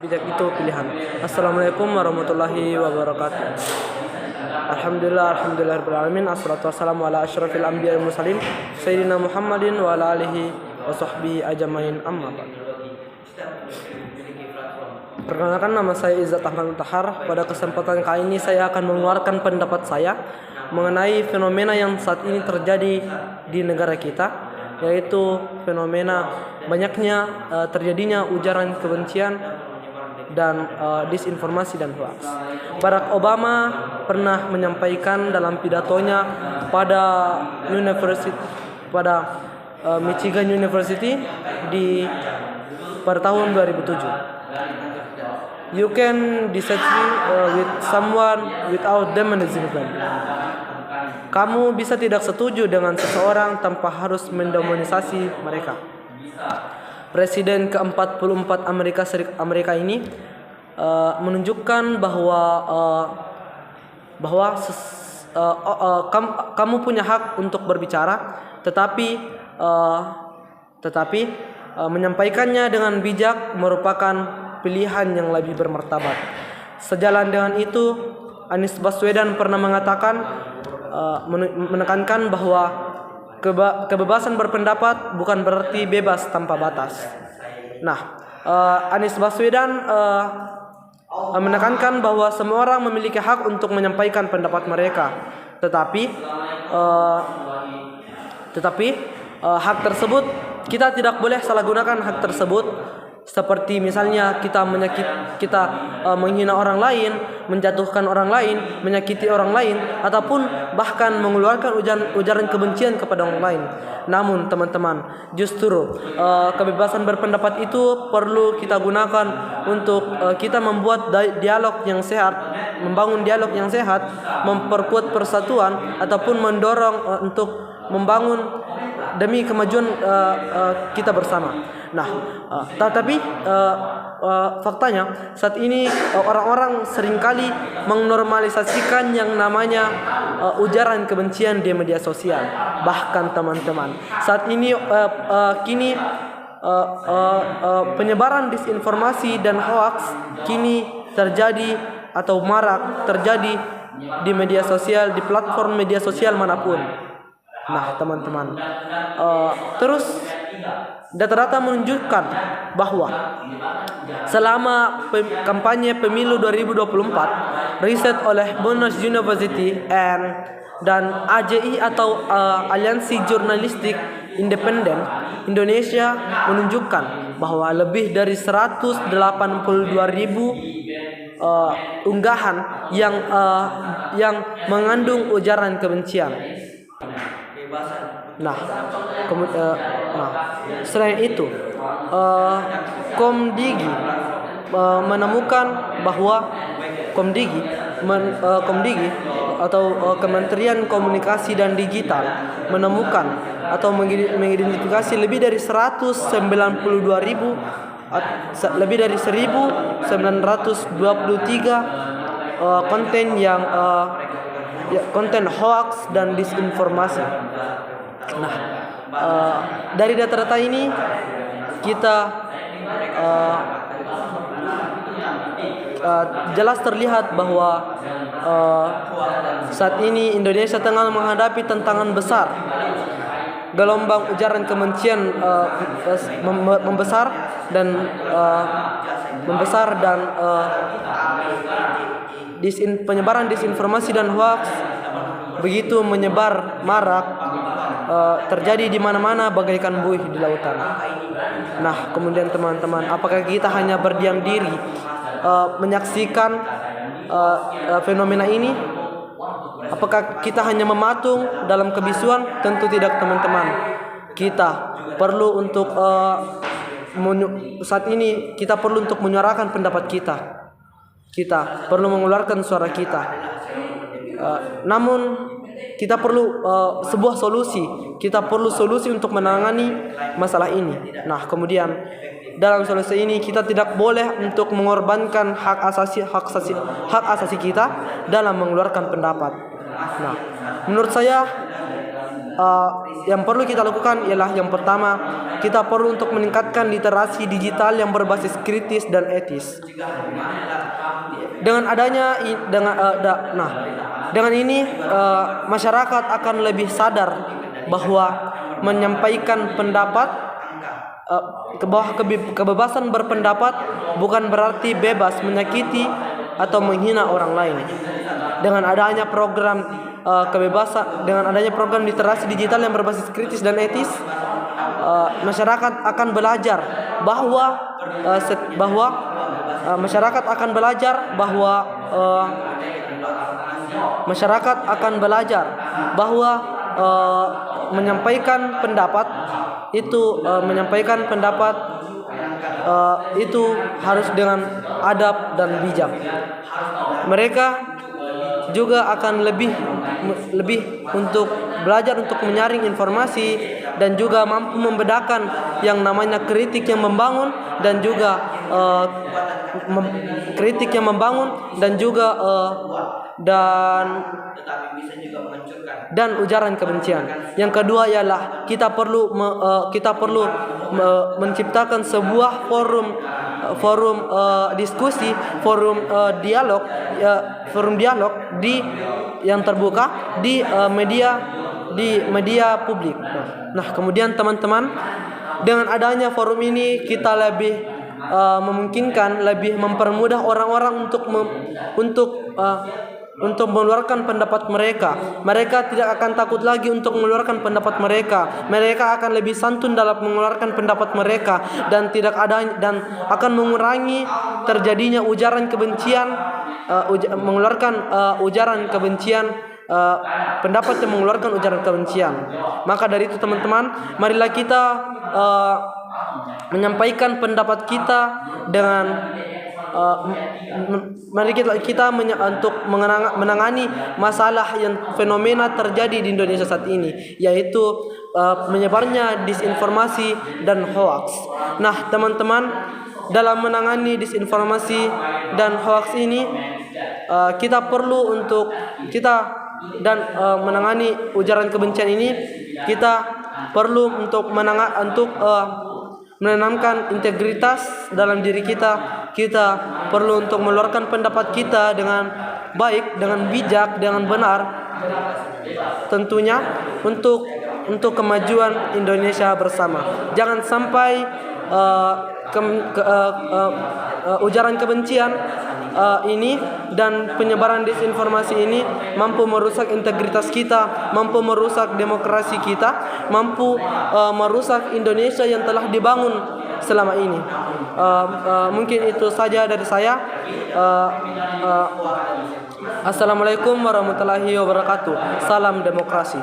Bijak itu pilihan. Assalamualaikum warahmatullahi wabarakatuh. Alhamdulillah alamin. Assalatu wassalamu ala asyrafil anbiya'i wal mursalin sayyidina Muhammadin wa ala alihi wa sahbihi ajmain, amma ba'd. Perkenalkan, nama saya Izzat Ahmad Mutahar. Pada kesempatan kali ini saya akan mengeluarkan pendapat saya mengenai fenomena yang saat ini terjadi di negara kita, yaitu fenomena banyaknya terjadinya ujaran kebencian dan disinformasi dan hoax. Barack Obama pernah menyampaikan dalam pidatonya pada Michigan University pada tahun 2007. You can disagree with someone without demonizing them. Kamu bisa tidak setuju dengan seseorang tanpa harus mendemonisasi mereka. Presiden ke-44 Amerika ini menunjukkan bahwa kamu punya hak untuk berbicara, tetapi menyampaikannya dengan bijak merupakan pilihan yang lebih bermartabat. Sejalan dengan itu, Anies Baswedan pernah menekankan bahwa kebebasan berpendapat bukan berarti bebas tanpa batas. Nah, Anies Baswedan menekankan bahwa semua orang memiliki hak untuk menyampaikan pendapat mereka, tetapi hak tersebut kita tidak boleh salah gunakan hak tersebut. Seperti misalnya kita menghina orang lain, menjatuhkan orang lain, menyakiti orang lain, ataupun bahkan mengeluarkan ujaran kebencian kepada orang lain. Namun teman-teman, justru kebebasan berpendapat itu perlu kita gunakan untuk kita membuat dialog yang sehat, membangun dialog yang sehat, memperkuat persatuan, ataupun mendorong untuk membangun demi kemajuan kita bersama. Nah, tetapi faktanya saat ini orang-orang seringkali menormalisasikan yang namanya ujaran kebencian di media sosial. Bahkan teman-teman, saat ini penyebaran disinformasi dan hoax kini terjadi atau marak terjadi di media sosial, di platform media sosial manapun. Nah, teman-teman, terus data-data menunjukkan bahwa selama kampanye pemilu 2024, riset oleh Monash University dan AJI atau Aliansi Jurnalistik Independen Indonesia menunjukkan bahwa lebih dari 182.000 unggahan yang mengandung ujaran kebencian. Nah, selain itu, Komdigi menemukan bahwa Komdigi atau Kementerian Komunikasi dan Digital menemukan atau mengidentifikasi lebih dari 1923 konten hoax dan disinformasi. Nah, dari data-data ini kita jelas terlihat bahwa saat ini Indonesia tengah menghadapi tantangan besar. Gelombang ujaran kebencian membesar dan penyebaran disinformasi dan hoax begitu menyebar marak, terjadi di mana-mana bagaikan buih di lautan. Nah, kemudian teman-teman, apakah kita hanya berdiam diri menyaksikan fenomena ini? Apakah kita hanya mematung dalam kebisuan? Tentu tidak, teman-teman. Kita perlu untuk saat ini kita perlu untuk menyuarakan pendapat kita. Kita perlu mengeluarkan suara kita. Namun kita perlu sebuah solusi. Kita perlu solusi untuk menangani masalah ini. Nah, kemudian dalam solusi ini kita tidak boleh untuk mengorbankan hak asasi kita dalam mengeluarkan pendapat. Nah, menurut saya yang perlu kita lakukan ialah yang pertama, kita perlu untuk meningkatkan literasi digital yang berbasis kritis dan etis. Dengan adanya dengan ini masyarakat akan lebih sadar bahwa menyampaikan pendapat, bahwa kebebasan berpendapat bukan berarti bebas menyakiti atau menghina orang lain. Dengan adanya program dengan adanya program literasi digital yang berbasis kritis dan etis, masyarakat akan belajar bahwa menyampaikan pendapat itu harus dengan adab dan bijak. Mereka juga akan lebih untuk belajar untuk menyaring informasi dan juga mampu membedakan yang namanya kritik yang membangun dan juga dan ujaran kebencian. Yang kedua ialah kita perlu menciptakan sebuah forum diskusi, forum dialog yang terbuka di media publik. Nah, kemudian teman-teman, dengan adanya forum ini kita lebih mempermudah orang-orang untuk mengeluarkan pendapat mereka. Mereka tidak akan takut lagi untuk mengeluarkan pendapat mereka. Mereka akan lebih santun dalam mengeluarkan pendapat mereka dan akan mengurangi terjadinya ujaran kebencian, pendapat yang mengeluarkan ujaran kebencian. Maka dari itu teman-teman, marilah kita menyampaikan pendapat kita dengan mari kita untuk menangani masalah yang fenomena terjadi di Indonesia saat ini, yaitu menyebarnya disinformasi dan hoax. Nah, teman-teman, dalam menangani disinformasi dan hoax ini kita perlu menangani ujaran kebencian ini, kita perlu untuk menanamkan integritas dalam diri kita. Kita perlu untuk mengeluarkan pendapat kita dengan baik, dengan bijak, dengan benar, tentunya untuk kemajuan Indonesia bersama. Jangan sampai ujaran kebencian ini dan penyebaran disinformasi ini mampu merusak integritas kita, mampu merusak demokrasi kita, mampu merusak Indonesia yang telah dibangun selama ini. Mungkin itu saja dari saya. Assalamualaikum warahmatullahi wabarakatuh. Salam demokrasi.